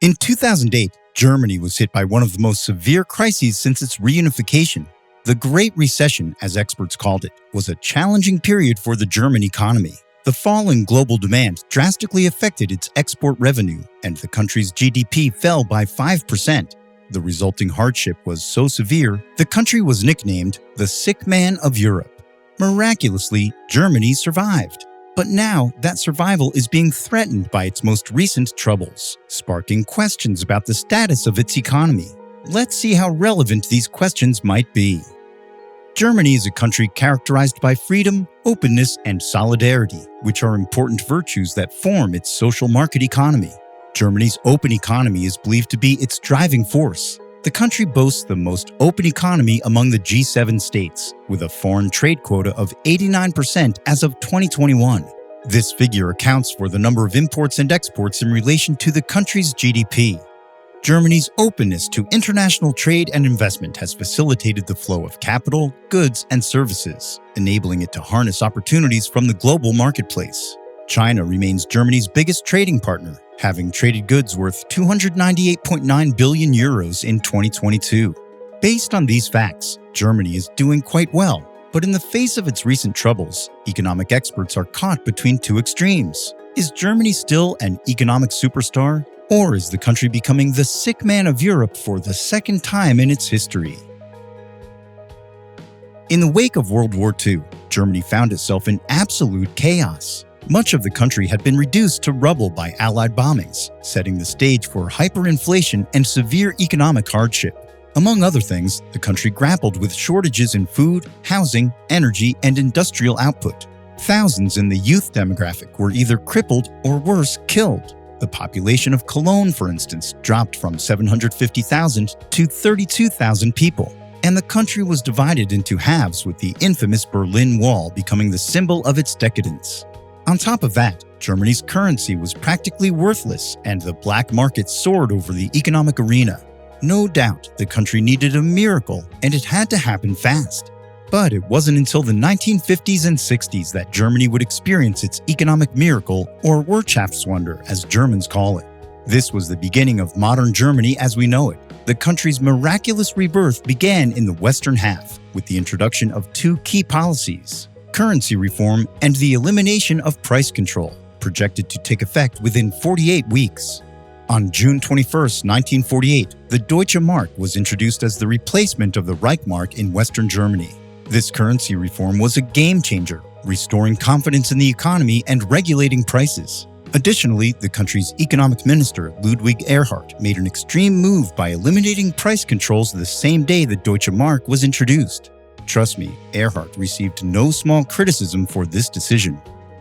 In 2008, Germany was hit by one of the most severe crises since its reunification. The Great Recession, as experts called it, was a challenging period for the German economy. The fall in global demand drastically affected its export revenue, and the country's GDP fell by 5%. The resulting hardship was so severe, the country was nicknamed the sick man of Europe. Miraculously, Germany survived. But now, that survival is being threatened by its most recent troubles, sparking questions about the status of its economy. Let's see how relevant these questions might be. Germany is a country characterized by freedom, openness, and solidarity, which are important virtues that form its social market economy. Germany's open economy is believed to be its driving force. The country boasts the most open economy among the G7 states, with a foreign trade quota of 89% as of 2021. This figure accounts for the number of imports and exports in relation to the country's GDP. Germany's openness to international trade and investment has facilitated the flow of capital, goods, and services, enabling it to harness opportunities from the global marketplace. China remains Germany's biggest trading partner, having traded goods worth 298.9 billion euros in 2022. Based on these facts, Germany is doing quite well, but in the face of its recent troubles, economic experts are caught between two extremes. Is Germany still an economic superstar, or is the country becoming the sick man of Europe for the second time in its history? In the wake of World War II, Germany found itself in absolute chaos. Much of the country had been reduced to rubble by Allied bombings, setting the stage for hyperinflation and severe economic hardship. Among other things, the country grappled with shortages in food, housing, energy, and industrial output. Thousands in the youth demographic were either crippled or worse, killed. The population of Cologne, for instance, dropped from 750,000 to 32,000 people. And the country was divided into halves, with the infamous Berlin Wall becoming the symbol of its decadence. On top of that, Germany's currency was practically worthless, and the black market soared over the economic arena. No doubt, the country needed a miracle, and it had to happen fast. But it wasn't until the 1950s and 60s that Germany would experience its economic miracle, or Wirtschaftswunder, as Germans call it. This was the beginning of modern Germany as we know it. The country's miraculous rebirth began in the western half, with the introduction of two key policies: currency reform and the elimination of price control, projected to take effect within 48 weeks. On June 21, 1948, the Deutsche Mark was introduced as the replacement of the Reichsmark in Western Germany. This currency reform was a game-changer, restoring confidence in the economy and regulating prices. Additionally, the country's economic minister, Ludwig Erhard, made an extreme move by eliminating price controls the same day the Deutsche Mark was introduced. Trust me, Erhard received no small criticism for this decision.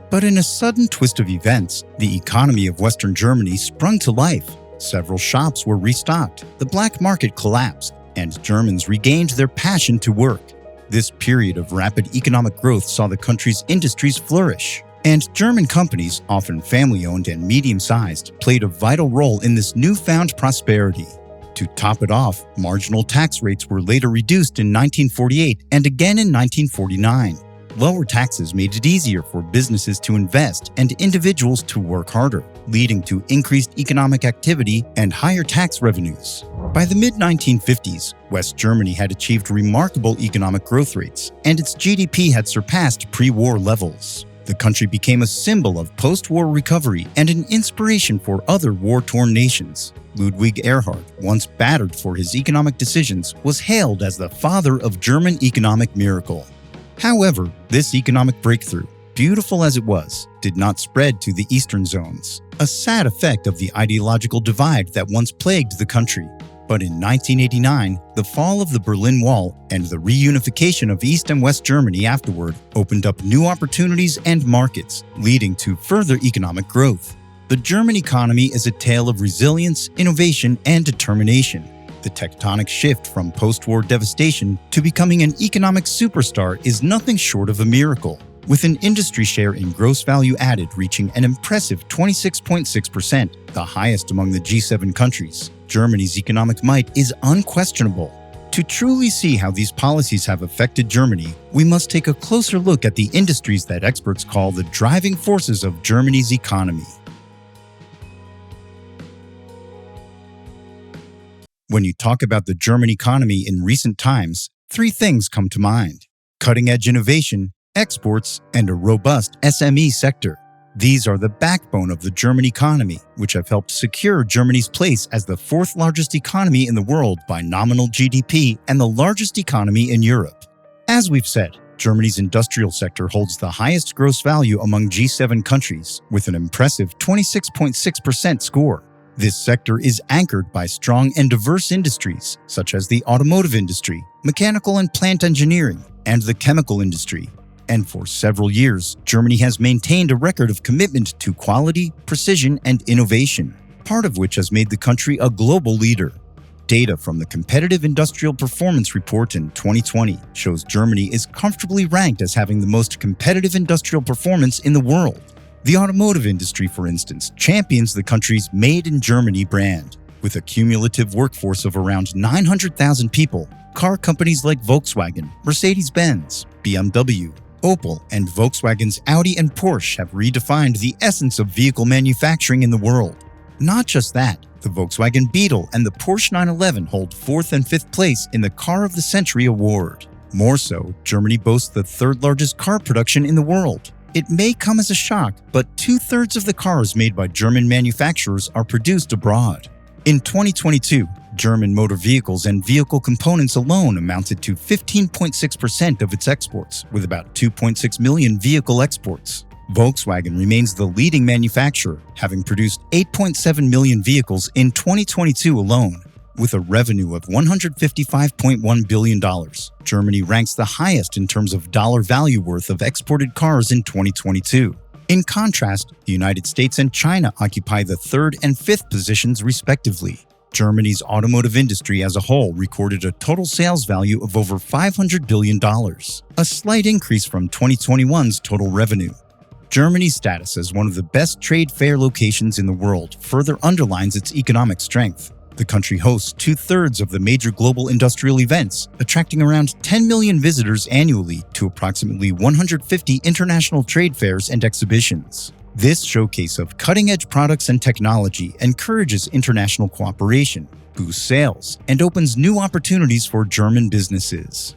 But in a sudden twist of events, the economy of Western Germany sprung to life. Several shops were restocked, the black market collapsed, and Germans regained their passion to work. This period of rapid economic growth saw the country's industries flourish. And German companies, often family-owned and medium-sized, played a vital role in this newfound prosperity. To top it off, marginal tax rates were later reduced in 1948 and again in 1949. Lower taxes made it easier for businesses to invest and individuals to work harder, leading to increased economic activity and higher tax revenues. By the mid-1950s, West Germany had achieved remarkable economic growth rates, and its GDP had surpassed pre-war levels. The country became a symbol of post-war recovery and an inspiration for other war-torn nations. Ludwig Erhard, once battered for his economic decisions, was hailed as the father of German economic miracle. However, this economic breakthrough, beautiful as it was, did not spread to the eastern zones, a sad effect of the ideological divide that once plagued the country. But in 1989, the fall of the Berlin Wall and the reunification of East and West Germany afterward opened up new opportunities and markets, leading to further economic growth. The German economy is a tale of resilience, innovation, and determination. The tectonic shift from post-war devastation to becoming an economic superstar is nothing short of a miracle, with an industry share in gross value added reaching an impressive 26.6%, the highest among the G7 countries. Germany's economic might is unquestionable. To truly see how these policies have affected Germany, we must take a closer look at the industries that experts call the driving forces of Germany's economy. When you talk about the German economy in recent times, three things come to mind: cutting-edge innovation, exports, and a robust SME sector. These are the backbone of the German economy, which have helped secure Germany's place as the fourth largest economy in the world by nominal GDP and the largest economy in Europe. As we've said, Germany's industrial sector holds the highest gross value among G7 countries, with an impressive 26.6% score. This sector is anchored by strong and diverse industries, such as the automotive industry, mechanical and plant engineering, and the chemical industry. And for several years, Germany has maintained a record of commitment to quality, precision, and innovation, part of which has made the country a global leader. Data from the Competitive Industrial Performance Report in 2020 shows Germany is comfortably ranked as having the most competitive industrial performance in the world. The automotive industry, for instance, champions the country's Made in Germany brand. With a cumulative workforce of around 900,000 people, car companies like Volkswagen, Mercedes-Benz, BMW, Opel, and Volkswagen's Audi and Porsche have redefined the essence of vehicle manufacturing in the world. Not just that, the Volkswagen Beetle and the Porsche 911 hold 4th and 5th place in the Car of the Century award. More so, Germany boasts the third largest car production in the world. It may come as a shock, but 2/3 of the cars made by German manufacturers are produced abroad. In 2022, German motor vehicles and vehicle components alone amounted to 15.6% of its exports, with about 2.6 million vehicle exports. Volkswagen remains the leading manufacturer, having produced 8.7 million vehicles in 2022 alone. With a revenue of $155.1 billion, Germany ranks the highest in terms of dollar value worth of exported cars in 2022. In contrast, the United States and China occupy the 3rd and 5th positions respectively. Germany's automotive industry as a whole recorded a total sales value of over $500 billion, a slight increase from 2021's total revenue. Germany's status as one of the best trade fair locations in the world further underlines its economic strength. The country hosts 2/3 of the major global industrial events, attracting around 10 million visitors annually to approximately 150 international trade fairs and exhibitions. This showcase of cutting-edge products and technology encourages international cooperation, boosts sales, and opens new opportunities for German businesses.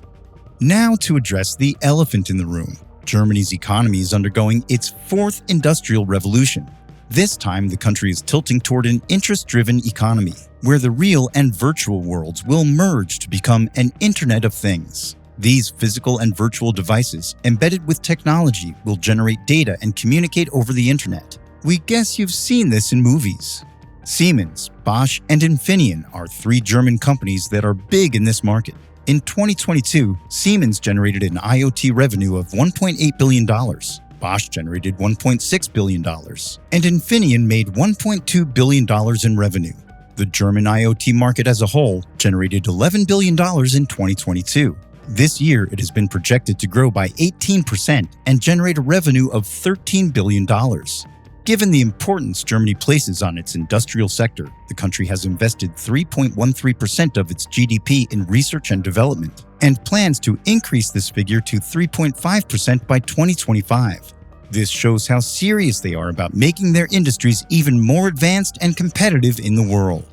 Now to address the elephant in the room. Germany's economy is undergoing its 4th industrial revolution. This time, the country is tilting toward an interest-driven economy, where the real and virtual worlds will merge to become an Internet of Things. These physical and virtual devices, embedded with technology, will generate data and communicate over the Internet. We guess you've seen this in movies. Siemens, Bosch, and Infineon are 3 German companies that are big in this market. In 2022, Siemens generated an IoT revenue of $1.8 billion. Bosch generated $1.6 billion, and Infineon made $1.2 billion in revenue. The German IoT market as a whole generated $11 billion in 2022. This year, it has been projected to grow by 18% and generate a revenue of $13 billion. Given the importance Germany places on its industrial sector, the country has invested 3.13% of its GDP in research and development, and plans to increase this figure to 3.5% by 2025. This shows how serious they are about making their industries even more advanced and competitive in the world.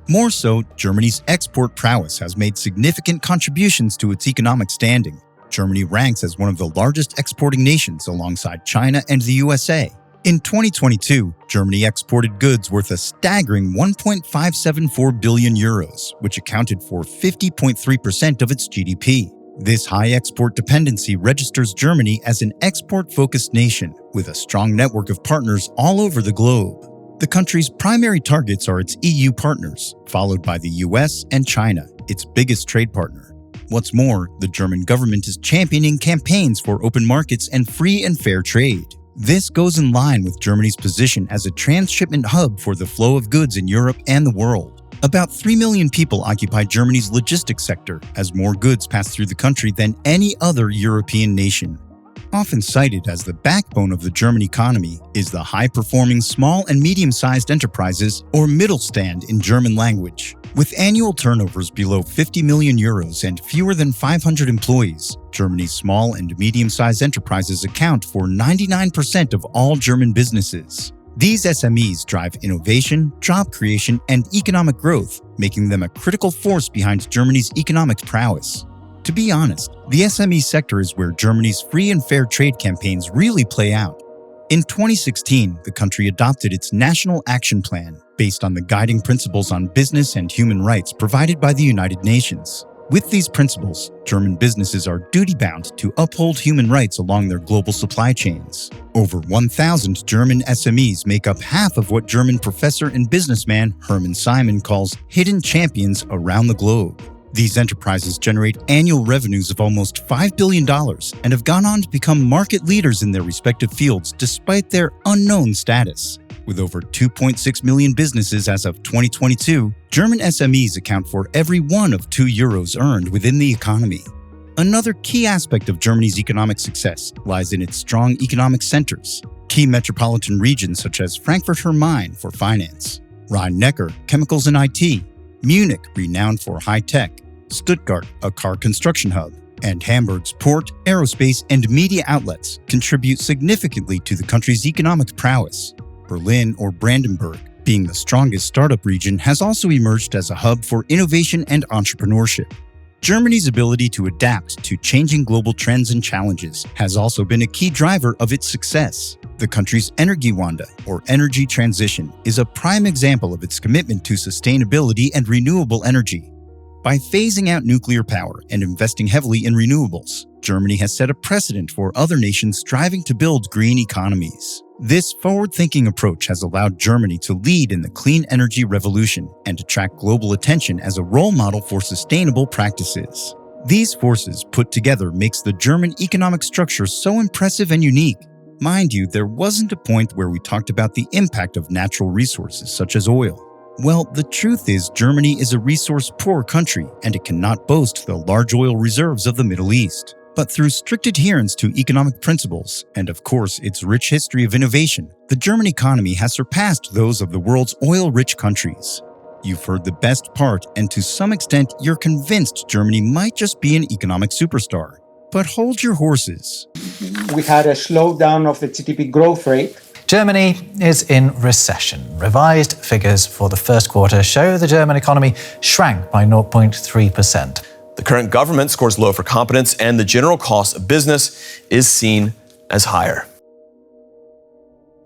More so, Germany's export prowess has made significant contributions to its economic standing. Germany ranks as one of the largest exporting nations alongside China and the USA. In 2022, Germany exported goods worth a staggering 1.574 billion euros, which accounted for 50.3% of its GDP. This high export dependency registers Germany as an export-focused nation with a strong network of partners all over the globe. The country's primary targets are its EU partners, followed by the US and China, its biggest trade partner. What's more, the German government is championing campaigns for open markets and free and fair trade. This goes in line with Germany's position as a transshipment hub for the flow of goods in Europe and the world. About 3 million people occupy Germany's logistics sector, as more goods pass through the country than any other European nation. Often cited as the backbone of the German economy is the high-performing small and medium-sized enterprises, or Mittelstand in German language. With annual turnovers below 50 million euros and fewer than 500 employees, Germany's small and medium-sized enterprises account for 99% of all German businesses. These SMEs drive innovation, job creation, and economic growth, making them a critical force behind Germany's economic prowess. To be honest, the SME sector is where Germany's free and fair trade campaigns really play out. In 2016, the country adopted its National Action Plan, based on the guiding principles on business and human rights provided by the United Nations. With these principles, German businesses are duty-bound to uphold human rights along their global supply chains. Over 1,000 German SMEs make up half of what German professor and businessman Hermann Simon calls hidden champions around the globe. These enterprises generate annual revenues of almost $5 billion and have gone on to become market leaders in their respective fields despite their unknown status. With over 2.6 million businesses as of 2022, German SMEs account for every one of €2 earned within the economy. Another key aspect of Germany's economic success lies in its strong economic centers. Key metropolitan regions such as Frankfurt am Main for finance, Rhein-Neckar, chemicals and IT, Munich, renowned for high-tech, Stuttgart, a car construction hub, and Hamburg's port, aerospace, and media outlets contribute significantly to the country's economic prowess. Berlin, or Brandenburg, being the strongest startup region, has also emerged as a hub for innovation and entrepreneurship. Germany's ability to adapt to changing global trends and challenges has also been a key driver of its success. The country's Energiewende, or energy transition, is a prime example of its commitment to sustainability and renewable energy. By phasing out nuclear power and investing heavily in renewables, Germany has set a precedent for other nations striving to build green economies. This forward-thinking approach has allowed Germany to lead in the clean energy revolution and attract global attention as a role model for sustainable practices. These forces put together makes the German economic structure so impressive and unique. Mind you, there wasn't a point where we talked about the impact of natural resources such as oil. Well, the truth is Germany is a resource-poor country and it cannot boast the large oil reserves of the Middle East. But through strict adherence to economic principles, and of course its rich history of innovation, the German economy has surpassed those of the world's oil-rich countries. You've heard the best part, and to some extent you're convinced Germany might just be an economic superstar. But hold your horses. We had a slowdown of the GDP growth rate. Germany is in recession. Revised figures for the first quarter show the German economy shrank by 0.3%. The current government scores low for confidence, and the general cost of business is seen as higher.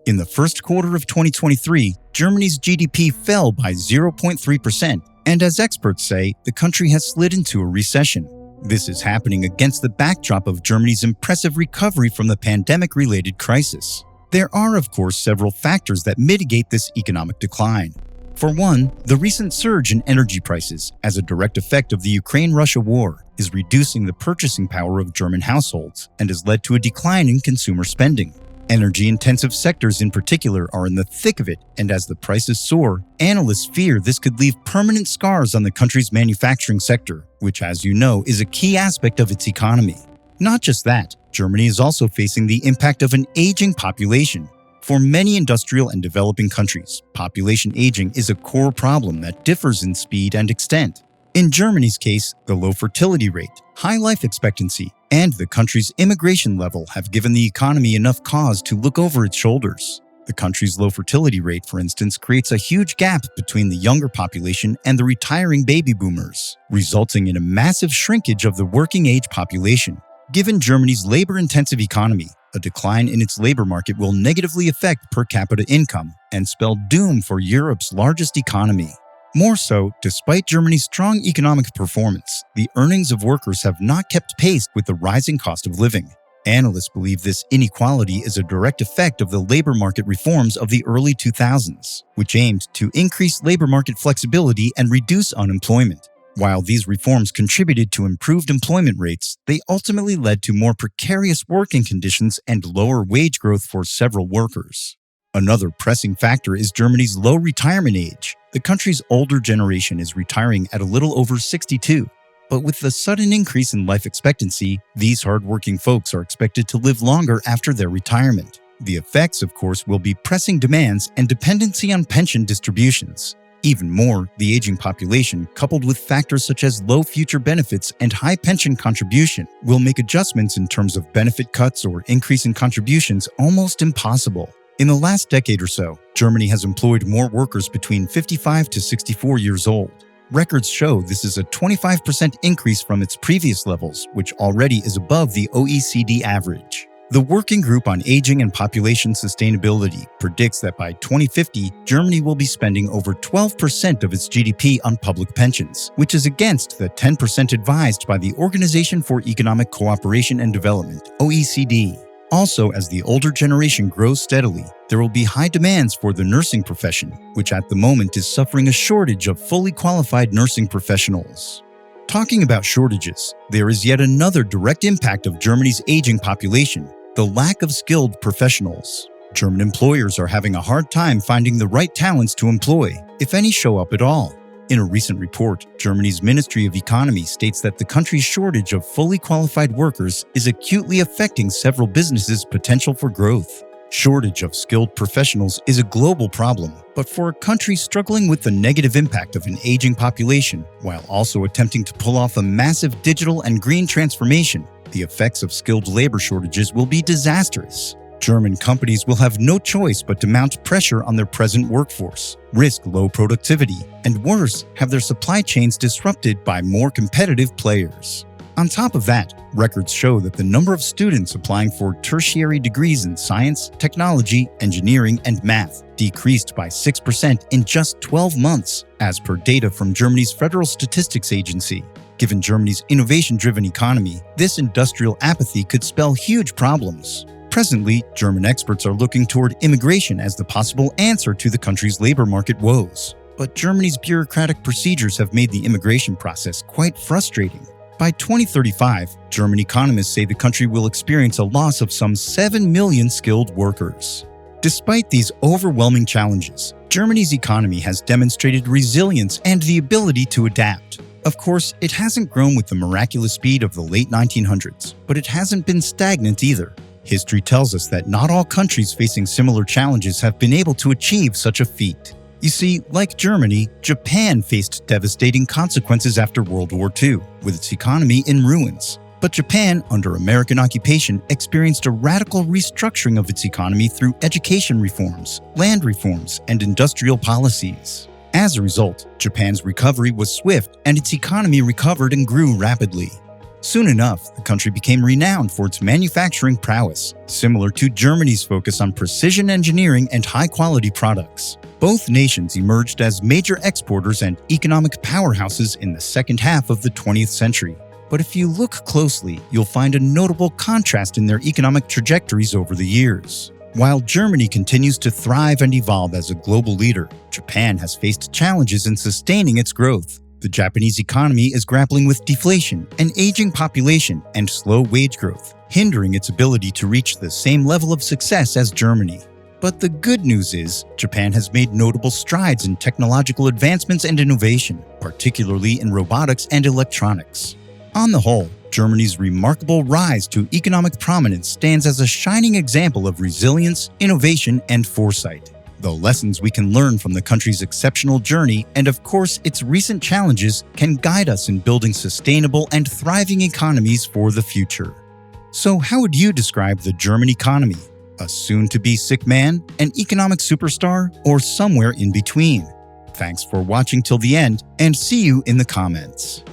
In the first quarter of 2023, Germany's GDP fell by 0.3%, and as experts say, the country has slid into a recession. This is happening against the backdrop of Germany's impressive recovery from the pandemic-related crisis. There are, of course, several factors that mitigate this economic decline. For one, the recent surge in energy prices, as a direct effect of the Ukraine-Russia war, is reducing the purchasing power of German households and has led to a decline in consumer spending. Energy-intensive sectors in particular are in the thick of it, and as the prices soar, analysts fear this could leave permanent scars on the country's manufacturing sector, which, as you know, is a key aspect of its economy. Not just that, Germany is also facing the impact of an aging population. For many industrial and developing countries, population aging is a core problem that differs in speed and extent. In Germany's case, the low fertility rate, high life expectancy, and the country's immigration level have given the economy enough cause to look over its shoulders. The country's low fertility rate, for instance, creates a huge gap between the younger population and the retiring baby boomers, resulting in a massive shrinkage of the working-age population. Given Germany's labor-intensive economy, a decline in its labor market will negatively affect per capita income and spell doom for Europe's largest economy. More so, despite Germany's strong economic performance, the earnings of workers have not kept pace with the rising cost of living. Analysts believe this inequality is a direct effect of the labor market reforms of the early 2000s, which aimed to increase labor market flexibility and reduce unemployment. While these reforms contributed to improved employment rates, they ultimately led to more precarious working conditions and lower wage growth for several workers. Another pressing factor is Germany's low retirement age. The country's older generation is retiring at a little over 62. But with the sudden increase in life expectancy, these hardworking folks are expected to live longer after their retirement. The effects, of course, will be pressing demands and dependency on pension distributions. Even more, the aging population, coupled with factors such as low future benefits and high pension contribution, will make adjustments in terms of benefit cuts or increase in contributions almost impossible. In the last decade or so, Germany has employed more workers between 55 to 64 years old. Records show this is a 25% increase from its previous levels, which already is above the OECD average. The Working Group on Aging and Population Sustainability predicts that by 2050, Germany will be spending over 12% of its GDP on public pensions, which is against the 10% advised by the Organization for Economic Cooperation and Development, OECD. Also, as the older generation grows steadily, there will be high demands for the nursing profession, which at the moment is suffering a shortage of fully qualified nursing professionals. Talking about shortages, there is yet another direct impact of Germany's aging population: the lack of skilled professionals. German employers are having a hard time finding the right talents to employ, if any show up at all. In a recent report, Germany's Ministry of Economy states that the country's shortage of fully qualified workers is acutely affecting several businesses' potential for growth. Shortage of skilled professionals is a global problem, but for a country struggling with the negative impact of an aging population, while also attempting to pull off a massive digital and green transformation, the effects of skilled labor shortages will be disastrous. German companies will have no choice but to mount pressure on their present workforce, risk low productivity, and worse, have their supply chains disrupted by more competitive players. On top of that, records show that the number of students applying for tertiary degrees in science, technology, engineering, and math decreased by 6% in just 12 months, as per data from Germany's Federal Statistics Agency. Given Germany's innovation-driven economy, this industrial apathy could spell huge problems. Presently, German experts are looking toward immigration as the possible answer to the country's labor market woes. But Germany's bureaucratic procedures have made the immigration process quite frustrating. By 2035, German economists say the country will experience a loss of some 7 million skilled workers. Despite these overwhelming challenges, Germany's economy has demonstrated resilience and the ability to adapt. Of course, it hasn't grown with the miraculous speed of the late 1900s, but it hasn't been stagnant either. History tells us that not all countries facing similar challenges have been able to achieve such a feat. You see, like Germany, Japan faced devastating consequences after World War II, with its economy in ruins. But Japan, under American occupation, experienced a radical restructuring of its economy through education reforms, land reforms, and industrial policies. As a result, Japan's recovery was swift and its economy recovered and grew rapidly. Soon enough, the country became renowned for its manufacturing prowess, similar to Germany's focus on precision engineering and high-quality products. Both nations emerged as major exporters and economic powerhouses in the second half of the 20th century. But if you look closely, you'll find a notable contrast in their economic trajectories over the years. While Germany continues to thrive and evolve as a global leader, Japan has faced challenges in sustaining its growth. The Japanese economy is grappling with deflation, an aging population, and slow wage growth, hindering its ability to reach the same level of success as Germany. But the good news is, Japan has made notable strides in technological advancements and innovation, particularly in robotics and electronics. On the whole, Germany's remarkable rise to economic prominence stands as a shining example of resilience, innovation, and foresight. The lessons we can learn from the country's exceptional journey and, of course, its recent challenges can guide us in building sustainable and thriving economies for the future. So how would you describe the German economy? A soon-to-be sick man, an economic superstar, or somewhere in between? Thanks for watching till the end, and see you in the comments.